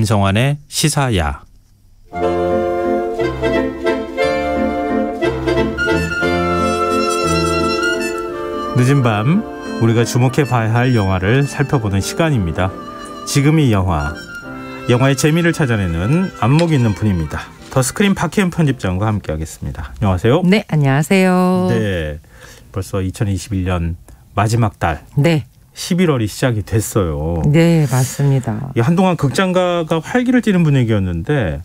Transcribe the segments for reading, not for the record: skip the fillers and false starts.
안성환의 시사야. 늦은 밤 우리가 주목해 봐야 할 영화를 살펴보는 시간입니다. 지금 이 영화의 재미를 찾아내는 안목 있는 분입니다. 더 스크린 박혜연 편집장과 함께하겠습니다. 안녕하세요. 네, 안녕하세요. 네, 벌써 2021년 마지막 달. 네. 11월이 시작이 됐어요. 네, 맞습니다. 한동안 극장가가 활기를 띠는 분위기였는데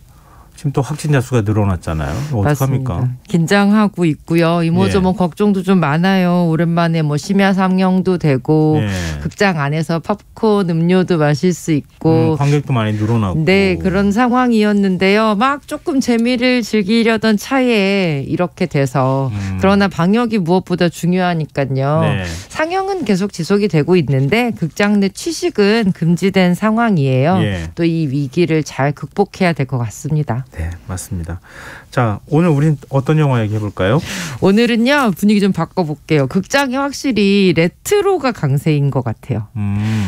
지금 또 확진자 수가 늘어났잖아요. 어떡합니까? 긴장하고 있고요. 이모저모 걱정도 좀 많아요. 오랜만에 심야상영도 되고 극장 안에서 팝콘 음료도 마실 수 있고 관객도 많이 늘어나고 네, 그런 상황이었는데요. 막 조금 재미를 즐기려던 차에 이렇게 돼서 그러나 방역이 무엇보다 중요하니까요. 네. 상영은 계속 지속이 되고 있는데 극장 내 취식은 금지된 상황이에요. 또 이 위기를 잘 극복해야 될 것 같습니다. 네, 맞습니다. 자, 오늘 우린 어떤 영화 얘기해 볼까요? 오늘은요, 분위기 좀 바꿔볼게요. 극장이 확실히 레트로가 강세인 것 같아요.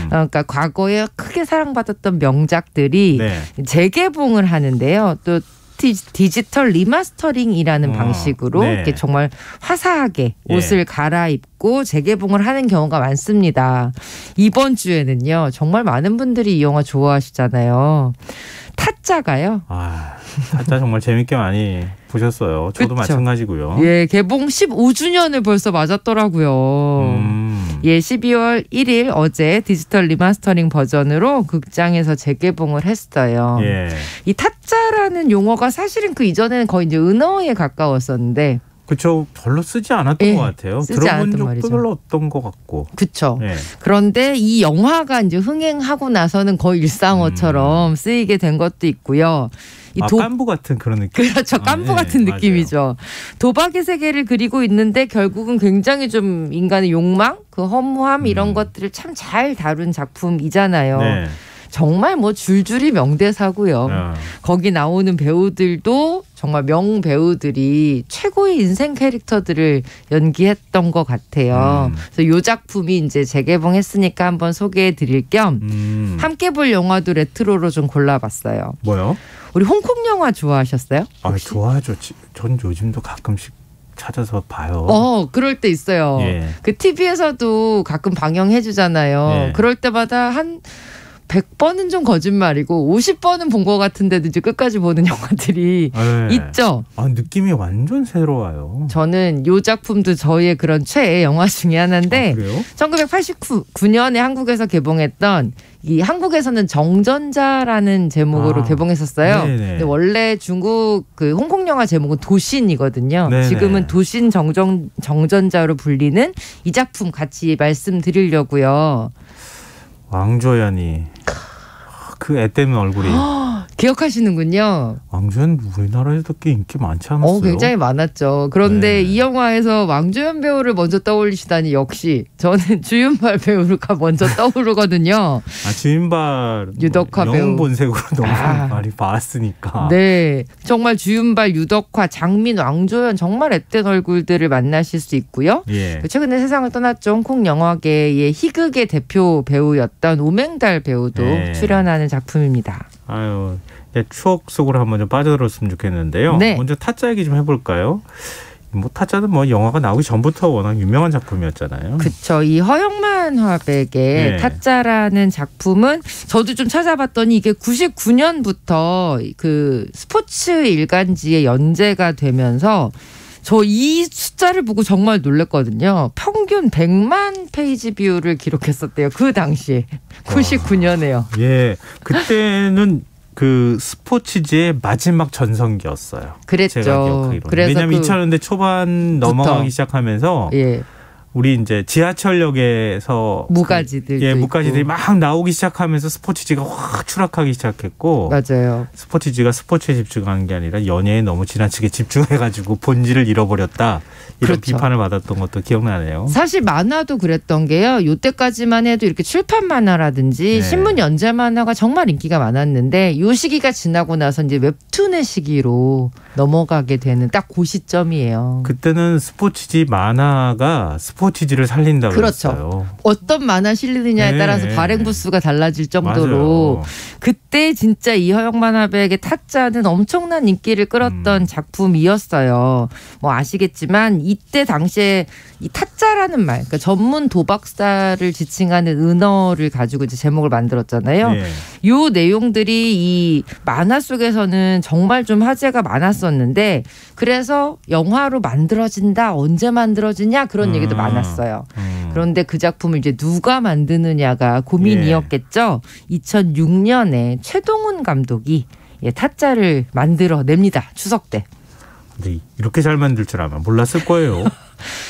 그러니까 과거에 크게 사랑받았던 명작들이 재개봉을 하는데요. 또 디지털 리마스터링이라는 방식으로 이렇게 정말 화사하게 옷을 갈아입고 재개봉을 하는 경우가 많습니다. 이번 주에는요, 정말 많은 분들이 이 영화 좋아하시잖아요. 타짜가요. 타짜 정말 재밌게 많이 보셨어요. 저도 그쵸? 마찬가지고요. 예, 개봉 15주년을 벌써 맞았더라고요. 12월 1일 어제 디지털 리마스터링 버전으로 극장에서 재개봉을 했어요. 이 타짜라는 용어가 사실은 그 이전에는 거의 이제 은어에 가까웠었는데 그렇죠. 별로 쓰지 않았던 것 같아요. 들어본 적도 말이죠. 별로 없던 것 같고. 그렇죠. 그런데 이 영화가 이제 흥행하고 나서는 거의 일상어처럼 쓰이게 된 것도 있고요. 깐부 같은 그런 느낌. 그렇죠. 깐부 같은 느낌이죠. 맞아요. 도박의 세계를 그리고 있는데 결국은 굉장히 좀 인간의 욕망, 그 허무함 이런 것들을 참 잘 다룬 작품이잖아요. 정말 줄줄이 명대사고요. 거기 나오는 배우들도 정말 명배우들이 최고의 인생 캐릭터들을 연기했던 것 같아요. 그래서 이 작품이 이제 재개봉했으니까 한번 소개해 드릴 겸 함께 볼 영화도 레트로로 좀 골라봤어요. 뭐요? 우리 홍콩 영화 좋아하셨어요? 좋아하죠. 전 요즘도 가끔씩 찾아서 봐요. 그럴 때 있어요. 그 TV에서도 가끔 방영해 주잖아요. 그럴 때마다 한 100번은 좀 거짓말이고 50번은 본 것 같은데도 이제 끝까지 보는 영화들이 있죠. 느낌이 완전 새로워요. 저는 이 작품도 저희의 그런 최애 영화 중에 하나인데 1989년에 한국에서 개봉했던 이 한국에서는 정전자라는 제목으로 개봉했었어요. 근데 원래 중국 그 홍콩 영화 제목은 도신이거든요. 지금은 도신 정전자로 불리는 이 작품 같이 말씀드리려고요. 왕조연이 그 애 때문에 얼굴이 기억하시는군요. 왕조연 우리나라에도 꽤 인기 많지 않았어요? 굉장히 많았죠. 그런데 이 영화에서 왕조연 배우를 먼저 떠올리시다니 역시 저는 주윤발 배우가 먼저 떠오르거든요. 주윤발 유덕화 배우 영본색으로 너무 많이 봤으니까. 네, 정말 주윤발, 유덕화, 장민, 왕조연 정말 앳된 얼굴들을 만나실 수 있고요. 최근에 세상을 떠났죠. 홍콩 영화계의 희극의 대표 배우였던 오맹달 배우도 출연하는 작품입니다. 추억 속으로 한번 좀 빠져들었으면 좋겠는데요. 먼저 타짜 얘기 좀 해볼까요? 타짜는 영화가 나오기 전부터 워낙 유명한 작품이었잖아요. 그렇죠. 이 허영만 화백의 타짜라는 작품은 저도 좀 찾아봤더니 이게 99년부터 그 스포츠 일간지에 연재가 되면서 저 이 숫자를 보고 정말 놀랐거든요. 평균 100만 페이지 뷰를 기록했었대요. 그 당시에. 99년에요. 그때는 그 스포츠지의 마지막 전성기였어요. 그랬죠. 제가 기억하기로는. 왜냐하면 2000년대 초반 넘어가기 시작하면서 우리 이제 지하철역에서 무가지들이 막 나오기 시작하면서 스포츠지가 확 추락하기 시작했고, 맞아요. 스포츠지가 스포츠에 집중하는 게 아니라 연예에 너무 지나치게 집중해가지고 본질을 잃어버렸다. 이런 비판을 받았던 것도 기억나네요. 사실 만화도 그랬던 게요. 이때까지만 해도 이렇게 출판 만화라든지 신문 연재 만화가 정말 인기가 많았는데 이 시기가 지나고 나서 이제 웹툰의 시기로 넘어가게 되는 딱 그 시점이에요. 그때는 스포츠지 만화가 스포츠 스포츠지를 살린다 그렇죠. 그랬어요. 어떤 만화 실리느냐에 네. 따라서 발행 부수가 달라질 정도로 맞아요. 그때 진짜 이허영 만화백의 타짜는 엄청난 인기를 끌었던 작품이었어요. 뭐 아시겠지만 이때 당시에 이 타짜라는 말, 그러니까 전문 도박사를 지칭하는 은어를 가지고 이제 제목을 만들었잖아요. 네. 요 내용들이 이 만화 속에서는 정말 좀 화제가 많았었는데 그래서 영화로 만들어진다, 언제 만들어지냐 그런 얘기도 많았어요. 그런데 그 작품을 이제 누가 만드느냐가 고민이었겠죠. 2006년에 최동훈 감독이 타짜를 만들어냅니다. 추석 때. 근데 이렇게 잘 만들 줄 알면 몰랐을 거예요.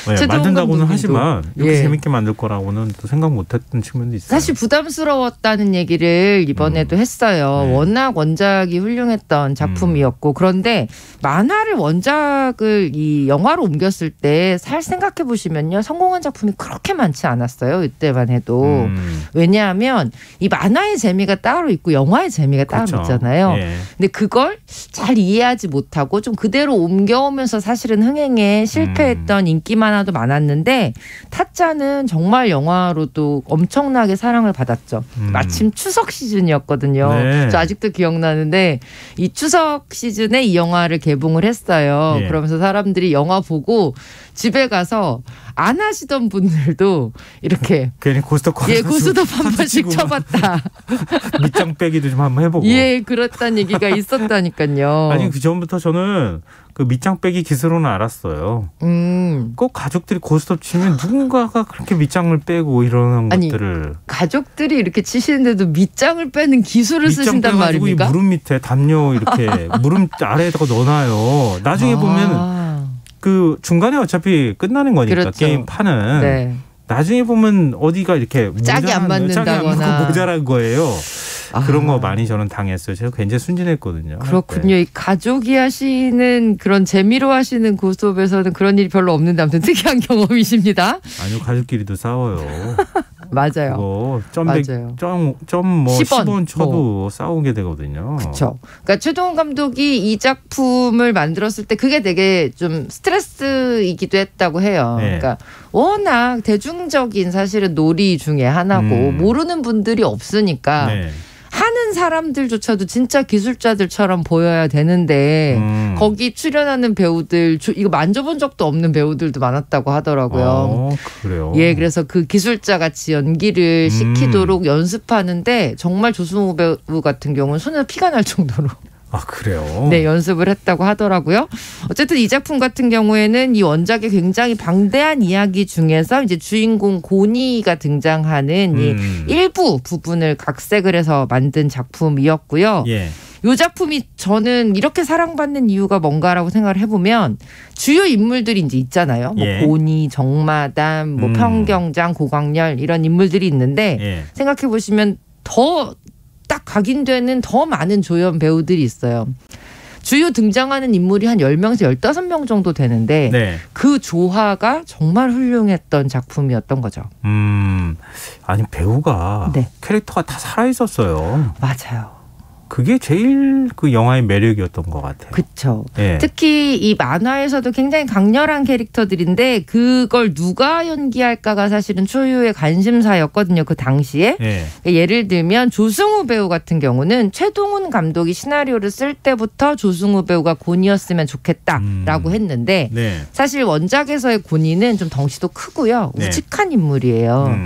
네, 최동훈 만든다고는 감독님도. 하지만 이렇게 예. 재밌게 만들 거라고는 또 생각 못했던 측면도 있어요. 사실 부담스러웠다는 얘기를 이번에도 했어요. 네. 워낙 원작이 훌륭했던 작품이었고 그런데 만화를 원작을 이 영화로 옮겼을 때 잘 생각해 보시면요. 성공한 작품이 그렇게 많지 않았어요. 이때만 해도. 왜냐하면 이 만화의 재미가 따로 있고 영화의 재미가 그렇죠. 따로 있잖아요. 예. 근데 그걸 잘 이해하지 못하고 좀 그대로 옮겨오면서 사실은 흥행에 실패했던 인기 만화도 많았는데 타짜는 정말 영화로도 엄청나게 사랑을 받았죠. 마침 추석 시즌이었거든요. 네. 저 아직도 기억나는데 이 추석 시즌에 이 영화를 개봉을 했어요. 예. 그러면서 사람들이 영화 보고 집에 가서 안 하시던 분들도 이렇게 괜히 고스톱 고스톱 한 번씩 쳐봤다. 밑장 빼기도 좀 한번 해보고. 예, 그렇다는 얘기가 있었다니까요. 아니 그 전부터 저는 그 밑장 빼기 기술로는 알았어요. 꼭 가족들이 고스톱 치면 누군가가 그렇게 밑장을 빼고 이러는 아니, 것들을. 가족들이 이렇게 치시는데도 밑장을 빼는 기술을 밑장 쓰신단 빼가지고 말입니까? 이 무릎 밑에 담요 이렇게 무릎 아래에다가 넣어놔요. 나중에 보면 그 중간에 어차피 끝나는 거니까 그렇죠. 게임 판은. 네. 나중에 보면 어디가 이렇게 짝이 안 맞는다거나. 짝이 안 맞고 모자란 거예요. 아. 그런 거 많이 저는 당했어요. 제가 굉장히 순진했거든요. 그렇군요. 이 가족이 하시는 그런 재미로 하시는 고스톱에서는 그런 일이 별로 없는데 아무튼 특이한 경험이십니다. 아니요, 가족끼리도 싸워요. 맞아요. 그거 맞아요. 점뭐 10원 10원 쳐도 싸우게 되거든요. 그렇죠. 그러니까 최동훈 감독이 이 작품을 만들었을 때 그게 되게 좀 스트레스이기도 했다고 해요. 네. 그러니까 워낙 대중적인 사실은 놀이 중에 하나고 모르는 분들이 없으니까 네. 하는 사람들조차도 진짜 기술자들처럼 보여야 되는데 거기 출연하는 배우들 이거 만져본 적도 없는 배우들도 많았다고 하더라고요. 그래요. 예, 그래서 그 기술자 같이 연기를 시키도록 연습하는데 정말 조승우 배우 같은 경우는 손에서 피가 날 정도로 아, 그래요? 네, 연습을 했다고 하더라고요. 어쨌든 이 작품 같은 경우에는 이 원작의 굉장히 방대한 이야기 중에서 이제 주인공 고니가 등장하는 이 일부 부분을 각색을 해서 만든 작품이었고요. 예. 이 작품이 저는 이렇게 사랑받는 이유가 뭔가라고 생각을 해보면 주요 인물들이 이제 있잖아요. 뭐 예. 고니, 정마담, 뭐 평경장, 고광렬 이런 인물들이 있는데 예. 생각해 보시면 더 딱 각인되는 더 많은 조연 배우들이 있어요. 주요 등장하는 인물이 한 10명에서 15명 정도 되는데 네. 그 조화가 정말 훌륭했던 작품이었던 거죠. 아니 배우가 네. 캐릭터가 다 살아 있었어요. 맞아요. 그게 제일 그 영화의 매력이었던 것 같아요. 그렇죠. 예. 특히 이 만화에서도 굉장히 강렬한 캐릭터들인데 그걸 누가 연기할까가 사실은 초유의 관심사였거든요. 그 당시에. 예. 예를 들면 조승우 배우 같은 경우는 최동훈 감독이 시나리오를 쓸 때부터 조승우 배우가 고니였으면 좋겠다라고 했는데 네. 사실 원작에서의 고니는 좀 덩치도 크고요. 네. 우직한 인물이에요.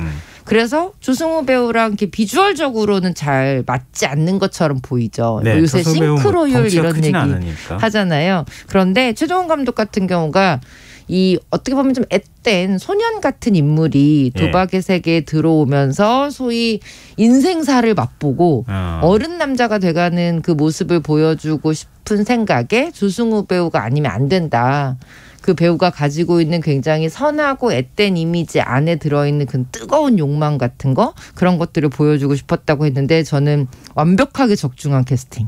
그래서 조승우 배우랑 이렇게 비주얼적으로는 잘 맞지 않는 것처럼 보이죠. 네, 요새 조승우 배우 싱크로율 덩치가 이런 크진 얘기 않으니까. 하잖아요. 그런데 최동훈 감독 같은 경우가 이 어떻게 보면 좀 앳된 소년 같은 인물이 도박의 세계에 들어오면서 소위 인생사를 맛보고 어른 남자가 돼가는 그 모습을 보여주고 싶은 생각에 조승우 배우가 아니면 안 된다. 그 배우가 가지고 있는 굉장히 선하고 앳된 이미지 안에 들어있는 그 뜨거운 욕망 같은 거 그런 것들을 보여주고 싶었다고 했는데 저는 완벽하게 적중한 캐스팅.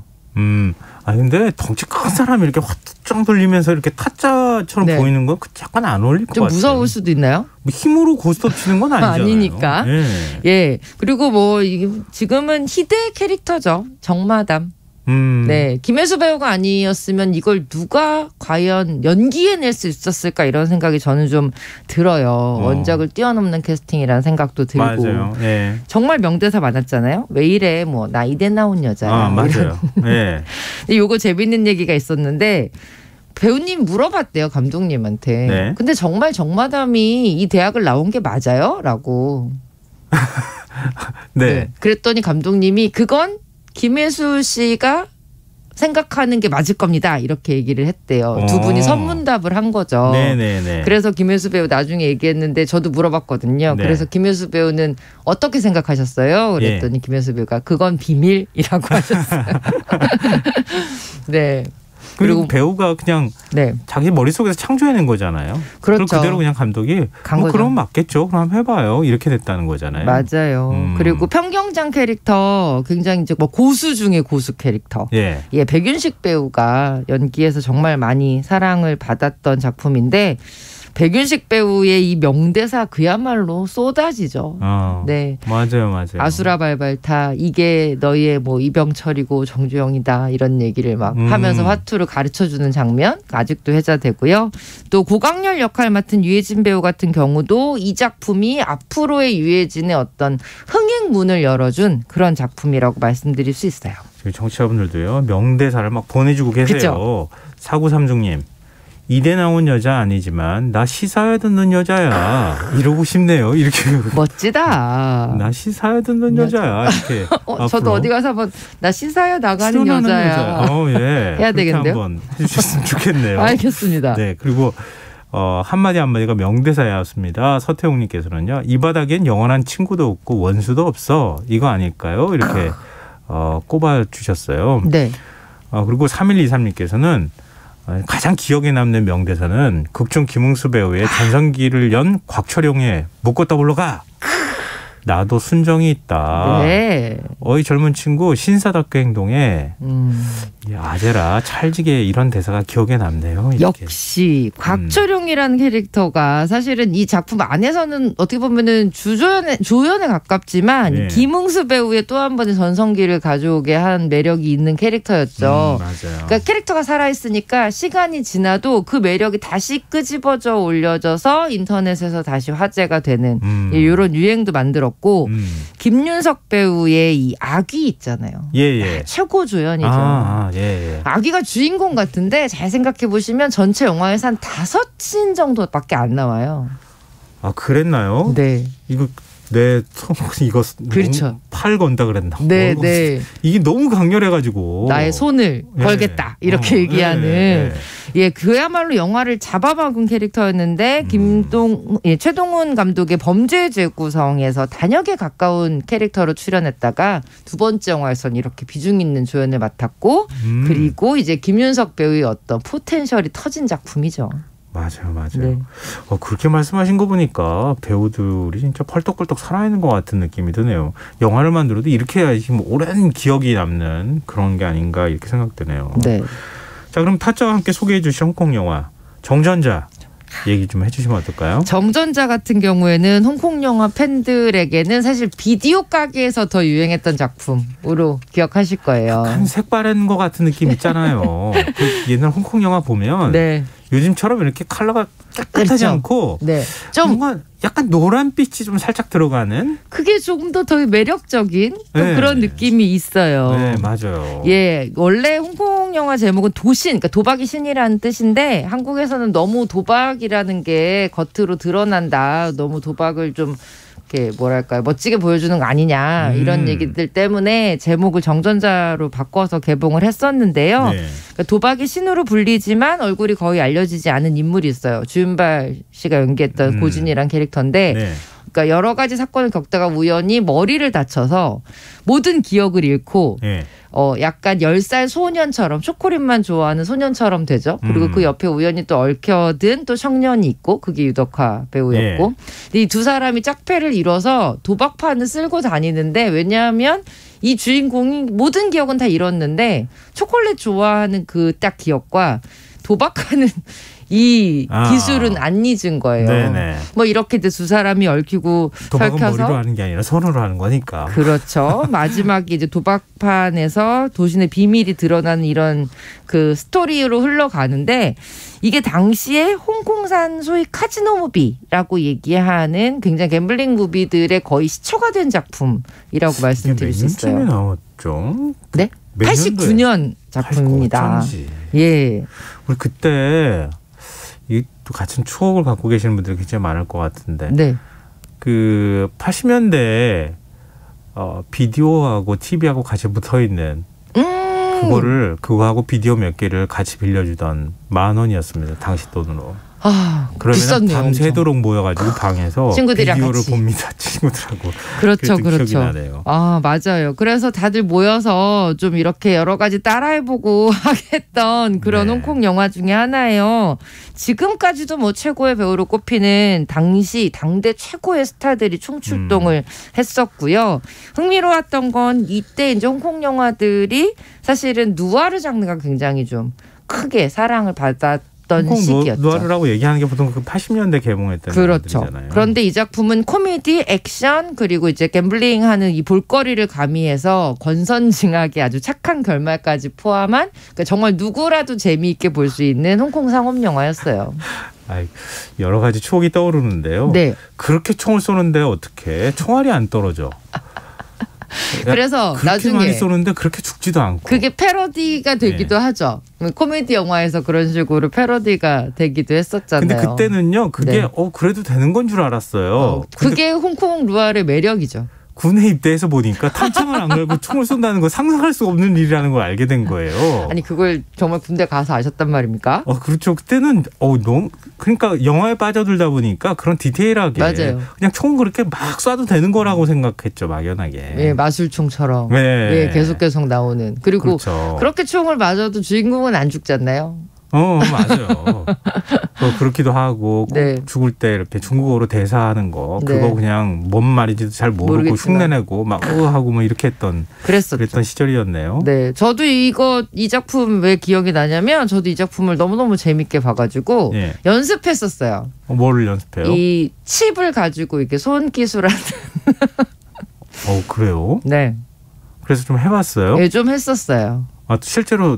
아 근데 덩치 큰 사람이 이렇게 화투장 돌리면서 이렇게 타짜처럼 네. 보이는 건 약간 안 어울릴 것 좀 같아요. 무서울 수도 있나요? 뭐 힘으로 고스톱 치는 건 아니잖아요. 아니니까. 예. 예. 그리고 뭐 이게 지금은 희대의 캐릭터죠. 정마담. 네, 김혜수 배우가 아니었으면 이걸 누가 과연 연기해낼 수 있었을까 이런 생각이 저는 좀 들어요. 원작을 뛰어넘는 캐스팅이라는 생각도 들고. 맞아요. 예. 정말 명대사 많았잖아요. 왜 이래 뭐 나 이대 나온 여자야. 맞아요. 예. 요거 재밌는 얘기가 있었는데 배우님 물어봤대요 감독님한테. 네. 근데 정말 정마담이 이 대학을 나온 게 맞아요? 라고. 네. 그랬더니 감독님이 그건 김혜수 씨가 생각하는 게 맞을 겁니다. 이렇게 얘기를 했대요. 두 분이 선문답을 한 거죠. 네네네. 그래서 김혜수 배우 나중에 얘기했는데 저도 물어봤거든요. 네. 그래서 김혜수 배우는 어떻게 생각하셨어요? 그랬더니 김혜수 배우가 그건 비밀이라고 하셨어요. 네. 그리고 배우가 그냥 네. 자기 머릿속에서 창조해낸 거잖아요. 그렇죠. 그걸 그대로 그냥 감독이 그럼 맞겠죠. 그럼 해봐요. 이렇게 됐다는 거잖아요. 맞아요. 그리고 평경장 캐릭터 굉장히 이제 뭐 고수 중에 고수 캐릭터. 예, 백윤식 배우가 연기에서 정말 많이 사랑을 받았던 작품인데 백윤식 배우의 이 명대사 그야말로 쏟아지죠. 네, 맞아요. 아수라 발발타 이게 너희의 뭐 이병철이고 정주영이다 이런 얘기를 막 하면서 화투를 가르쳐주는 장면 아직도 회자되고요. 또 고강렬 역할 맡은 유해진 배우 같은 경우도 이 작품이 앞으로의 유해진의 어떤 흥행문을 열어준 그런 작품이라고 말씀드릴 수 있어요. 저희 청취자분들도요 명대사를 막 보내주고 계세요. 그쵸? 4936님. 이대 나온 여자 아니지만 나 시사회 듣는 여자야 이러고 싶네요. 이렇게 멋지다. 나 시사회 듣는 여자야 이렇게. 저도 어디 가서 한번 나 시사회 나가는 여자야. 예. 해야 되겠는데요. 한번 해주셨으면 좋겠네요. 알겠습니다. 네, 그리고 한마디가 명대사였습니다. 서태웅님께서는요. 이 바닥엔 영원한 친구도 없고 원수도 없어. 이거 아닐까요? 이렇게 꼽아주셨어요. 네. 그리고 3123님께서는 가장 기억에 남는 명대사는 극중 김웅수 배우의 전성기를 연 곽철용의 묻고 떠블러 가. 나도 순정이 있다. 네. 어이 젊은 친구 신사답게 행동해. 아재라 찰지게 이런 대사가 기억에 남네요. 이렇게. 역시 곽철용이라는 캐릭터가 사실은 이 작품 안에서는 어떻게 보면은 조연에 가깝지만 네. 김웅수 배우의 또 한 번의 전성기를 가져오게 한 매력이 있는 캐릭터였죠. 맞아요. 그러니까 캐릭터가 살아있으니까 시간이 지나도 그 매력이 다시 끄집어져 올려져서 인터넷에서 다시 화제가 되는 이런 유행도 만들었고 김윤석 배우의 이 아귀 있잖아요. 예. 최고 조연이죠. 예. 아귀가 주인공 같은데 잘 생각해 보시면 전체 영화에서 한 5씬 정도밖에 안 나와요. 그랬나요? 네. 이거 이거 그렇죠. 팔 건다 그랬나? 네. 이게 너무 강렬해가지고 나의 손을 걸겠다 이렇게 얘기하는 그야말로 영화를 잡아먹은 캐릭터였는데 최동훈 감독의 범죄 재구성에서 단역에 가까운 캐릭터로 출연했다가 두 번째 영화에서는 이렇게 비중 있는 조연을 맡았고 그리고 이제 김윤석 배우의 어떤 포텐셜이 터진 작품이죠. 맞아요. 네. 그렇게 말씀하신 거 보니까 배우들이 진짜 펄떡펄떡 살아있는 것 같은 느낌이 드네요. 영화를 만들어도 이렇게 해야지 오랜 기억이 남는 그런 게 아닌가 이렇게 생각되네요. 네. 자, 그럼 타짜와 함께 소개해 주신 홍콩 영화 정전자 얘기 좀 해주시면 어떨까요? 정전자 같은 경우에는 홍콩 영화 팬들에게는 사실 비디오 가게에서 더 유행했던 작품으로 기억하실 거예요. 약간 색바랜 것 같은 느낌 있잖아요. 옛날 홍콩 영화 보면 요즘처럼 이렇게 컬러가 깨끗하지 않고 좀 뭔가 약간 노란빛이 좀 살짝 들어가는 그게 조금 더 매력적인 그런 느낌이 있어요. 네, 맞아요. 원래 홍콩 영화 제목은 도신, 그러니까 도박이 신이라는 뜻인데 한국에서는 너무 도박이라는 게 겉으로 드러난다. 너무 도박을 좀 이렇게 뭐랄까요 멋지게 보여주는 거 아니냐 이런 얘기들 때문에 제목을 정전자로 바꿔서 개봉을 했었는데요. 그러니까 도박이 신으로 불리지만 얼굴이 거의 알려지지 않은 인물이 있어요. 주윤발 씨가 연기했던 고진이란 캐릭터인데 그러니까 여러 가지 사건을 겪다가 우연히 머리를 다쳐서 모든 기억을 잃고 약간 10살 소년처럼 초콜릿만 좋아하는 소년처럼 되죠. 그리고 그 옆에 우연히 또 얽혀든 또 청년이 있고 그게 유덕화 배우였고 이 두 사람이 짝패를 이뤄서 도박판을 쓸고 다니는데 왜냐하면 이 주인공이 모든 기억은 다 잃었는데 초콜릿 좋아하는 그 딱 기억과 도박하는 이 기술은 안 잊은 거예요. 네네. 뭐 이렇게 두 사람이 얽히고 도박은 설켜서 머리로 하는 게 아니라 손으로 하는 거니까. 그렇죠. 마지막에 이제 도박판에서 도신의 비밀이 드러나는 이런 그 스토리로 흘러가는데 이게 당시에 홍콩산 소위 카지노 무비라고 얘기하는 굉장히 갬블링 무비들의 거의 시초가 된 작품이라고 말씀드릴 수 있어요. 몇 년쯤에 나왔죠? 네? 89년 작품입니다. 89년지. 예. 우리 그때 이 또 같은 추억을 갖고 계시는 분들이 굉장히 많을 것 같은데. 네. 그 80년대에 비디오하고 TV하고 같이 붙어 있는 그거하고 비디오 몇 개를 같이 빌려주던 10,000원이었습니다. 당시 돈으로. 그러면 비쌌네요, 밤새도록 모여가지고 방에서 친구들이랑 비디오를 같이. 봅니다. 친구들하고. 그렇죠, 기억이 그렇죠. 나네요. 맞아요. 그래서 다들 모여서 좀 이렇게 여러 가지 따라해보고 하겠던 그런 네. 홍콩 영화 중에 하나예요. 지금까지도 뭐 최고의 배우로 꼽히는 당시 당대 최고의 스타들이 총출동을 했었고요. 흥미로웠던 건 이때 이제 홍콩 영화들이 사실은 누아르 장르가 굉장히 좀 크게 사랑을 받았던 시기였죠. 누아르라고 얘기하는 게 보통 그 80년대 개봉했던 그렇죠. 영화들이잖아요. 그런데 이 작품은 코미디, 액션 그리고 이제 갬블링하는 이 볼거리를 가미해서 권선징악의 아주 착한 결말까지 포함한 그러니까 정말 누구라도 재미있게 볼 수 있는 홍콩 상업 영화였어요. 여러 가지 추억이 떠오르는데요. 네. 그렇게 총을 쏘는데 어떻게 총알이 안 떨어져? 그래서 그렇게 나중에 많이 쏘는데 그렇게 죽지도 않고. 그게 패러디가 되기도 하죠. 코미디 영화에서 그런 식으로 패러디가 되기도 했었잖아요. 근데 그때는요. 그게 그래도 되는 건 줄 알았어요. 그게 홍콩 루알의 매력이죠. 군에 입대해서 보니까 탄창을 안 걸고 총을 쏜다는 거 상상할 수 없는 일이라는 걸 알게 된 거예요. 아니 그걸 정말 군대 가서 아셨단 말입니까? 그렇죠. 그때는 너무 그러니까 영화에 빠져들다 보니까 그런 디테일하게 맞아요. 그냥 총 그렇게 막 쏴도 되는 거라고 생각했죠. 막연하게. 예, 마술총처럼. 네. 예, 계속 나오는. 그리고 그렇죠. 그렇게 총을 맞아도 주인공은 안 죽잖아요. 맞아요. 그렇기도 하고 꼭 네. 죽을 때 이렇게 중국어로 대사하는 거 네. 그거 그냥 뭔 말인지도 잘 모르고 모르겠지만. 흉내내고 막 하고 뭐 이렇게 그랬었죠. 그랬던 시절이었네요. 네, 저도 이 작품 왜 기억이 나냐면 저도 이 작품을 너무너무 재밌게 봐가지고 예. 연습했었어요. 뭐를 연습해요? 이 칩을 가지고 이렇게 손기술하는. 그래요? 네, 그래서 좀 해봤어요? 네, 좀 했었어요. 실제로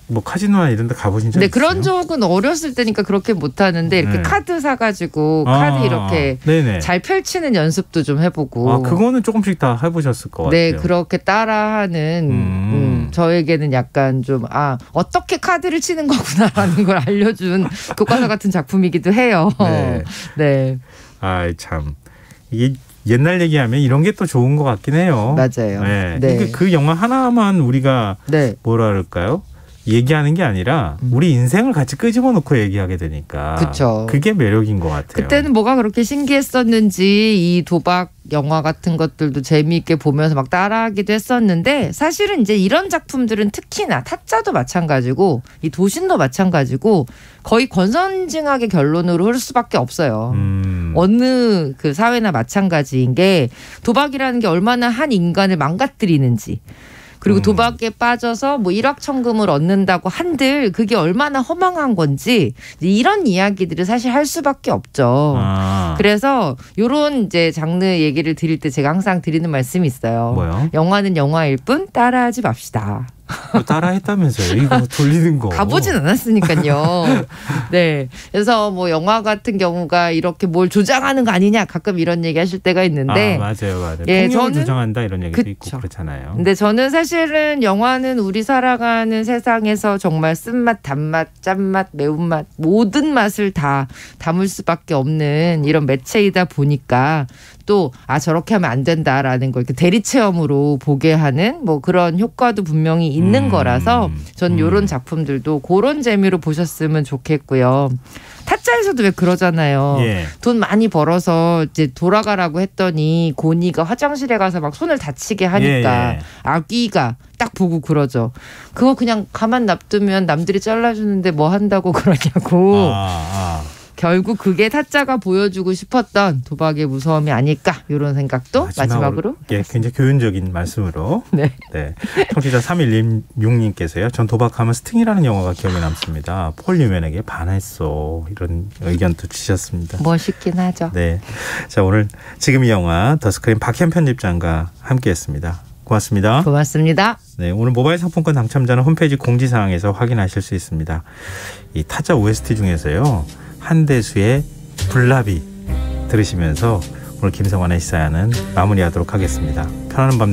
뭐 카지노나 이런 데 가보신 적 네, 있어요? 그런 적은 어렸을 때니까 그렇게 못하는데 이렇게 네. 카드 사가지고 카드 이렇게 네네. 잘 펼치는 연습도 좀 해보고. 그거는 조금씩 다 해보셨을 것 네, 같아요. 그렇게 따라하는 저에게는 약간 좀 어떻게 카드를 치는 거구나라는 걸 알려준 교과서 같은 작품이기도 해요. 네. 네, 참 이게 옛날 얘기하면 이런 게 또 좋은 것 같긴 해요. 맞아요. 네. 네. 그 영화 하나만 우리가 네, 뭐라 그럴까요? 얘기하는 게 아니라 우리 인생을 같이 끄집어 놓고 얘기하게 되니까 그쵸. 그게 매력인 것 같아요. 그때는 뭐가 그렇게 신기했었는지 이 도박 영화 같은 것들도 재미있게 보면서 막 따라하기도 했었는데 사실은 이제 이런 작품들은 특히나 타짜도 마찬가지고 이 도신도 마찬가지고 거의 권선징악의 결론으로 흐를 수밖에 없어요. 어느 그 사회나 마찬가지인 게 도박이라는 게 얼마나 한 인간을 망가뜨리는지 그리고 도박에 빠져서 뭐 일확천금을 얻는다고 한들 그게 얼마나 허망한 건지 이런 이야기들을 사실 할 수밖에 없죠. 그래서 이런 이제 장르 얘기를 드릴 때 제가 항상 드리는 말씀이 있어요. 뭐요? 영화는 영화일 뿐 따라하지 맙시다. 따라했다면서요? 이거 돌리는 거. 가보진 않았으니까요. 네. 그래서 뭐 영화 같은 경우가 이렇게 뭘 조장하는 거 아니냐 가끔 이런 얘기 하실 때가 있는데. 맞아요. 예, 폭력을 조장한다 이런 얘기도 그쵸. 있고 그렇잖아요. 근데 저는 사실은 영화는 우리 살아가는 세상에서 정말 쓴맛, 단맛, 짠맛, 매운맛 모든 맛을 다 담을 수밖에 없는 이런 매체이다 보니까 또 저렇게 하면 안 된다라는 걸 이렇게 대리 체험으로 보게 하는 뭐 그런 효과도 분명히 있는 거라서 전 이런 작품들도 그런 재미로 보셨으면 좋겠고요. 타짜에서도 왜 그러잖아요. 예. 돈 많이 벌어서 이제 돌아가라고 했더니 고니가 화장실에 가서 막 손을 다치게 하니까 예. 아귀가 딱 보고 그러죠. 그거 그냥 가만 놔두면 남들이 잘라주는데 뭐 한다고 그러냐고. 결국 그게 타짜가 보여주고 싶었던 도박의 무서움이 아닐까 이런 생각도 마지막으로 예, 굉장히 교훈적인 말씀으로 네. 네. 청취자 3116님께서요. 전 도박하면 스팅이라는 영화가 기억에 남습니다. 폴 뉴맨에게 반했어. 이런 의견도 주셨습니다. 멋있긴 하죠. 네. 자, 오늘 지금 이 영화 더스크린 박현 편집장과 함께했습니다. 고맙습니다. 고맙습니다. 네, 오늘 모바일 상품권 당첨자는 홈페이지 공지사항에서 확인하실 수 있습니다. 이 타짜 OST 중에서요. 한대수의 불나비 들으시면서 오늘 김성환의 시사야는 마무리하도록 하겠습니다. 편안한 밤 되시고요.